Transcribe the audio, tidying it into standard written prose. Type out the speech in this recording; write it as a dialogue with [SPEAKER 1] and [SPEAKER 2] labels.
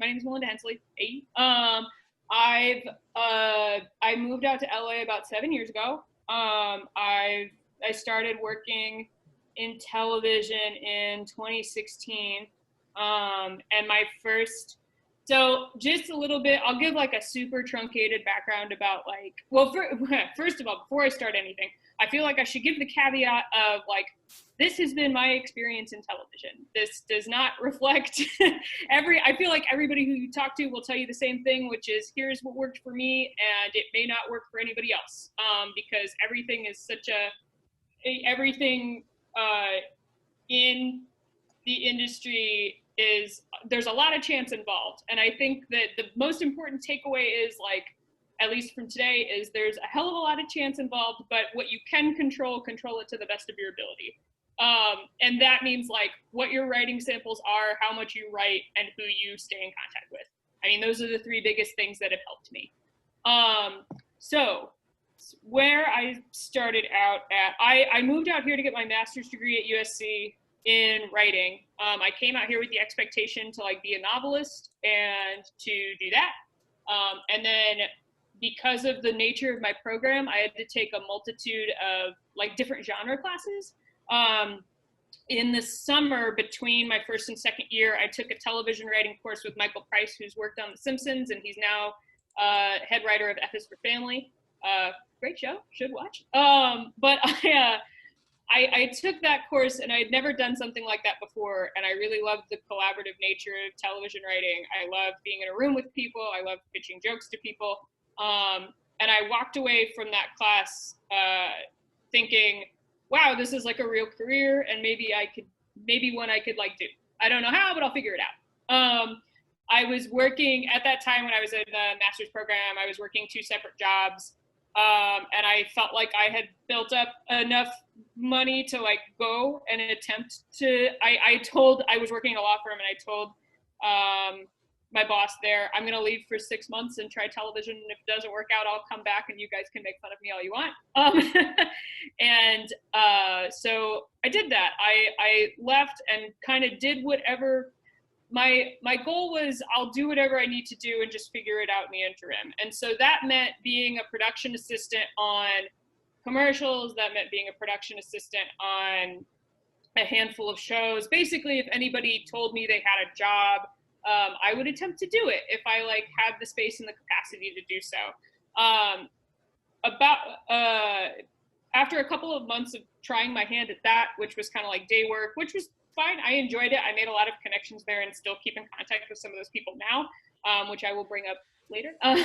[SPEAKER 1] my name is Mellinda Hensley. Hey. I moved out to LA about 7 years ago. I started working in television in 2016. And my first, so just a little bit, I'll give like a super truncated background about like, well, first of all, before I start anything, I feel like I should give the caveat of like, this has been my experience in television. This does not reflect I feel like everybody who you talk to will tell you the same thing, which is here's what worked for me and it may not work for anybody else. Because everything is everything in the industry there's a lot of chance involved. And I think that the most important takeaway is like, at least from today, is there's a hell of a lot of chance involved, but what you can control it to the best of your ability. And that means like what your writing samples are, how much you write, and who you stay in contact with. I mean, those are the three biggest things that have helped me. So where I started out at, I moved out here to get my master's degree at USC in writing. I came out here with the expectation to like be a novelist and to do that. And then because of the nature of my program, I had to take a multitude of like different genre classes. In the summer between my first and second year, I took a television writing course with Michael Price, who's worked on The Simpsons, and he's now head writer of F is for Family. Great show, should watch. But I took that course and I had never done something like that before. And I really loved the collaborative nature of television writing. I loved being in a room with people. I loved pitching jokes to people. And I walked away from that class thinking, wow, this is like a real career and maybe one I could like do. I don't know how, but I'll figure it out. I was working at that time when I was in the master's program, I was working 2 separate jobs. And I felt like I had built up enough money to like go and attempt to, I was working at a law firm and I told my boss there, I'm gonna leave for 6 months and try television. And if it doesn't work out, I'll come back and you guys can make fun of me all you want. So I did that. I left and kind of did whatever. My goal was I'll do whatever I need to do and just figure it out in the interim. And so that meant being a production assistant on commercials. That meant being a production assistant on a handful of shows. Basically, if anybody told me they had a job, I would attempt to do it if I like had the space and the capacity to do so. After a couple of months of trying my hand at that, which was kind of like day work, which was fine. I enjoyed it. I made a lot of connections there and still keep in contact with some of those people now, which I will bring up later.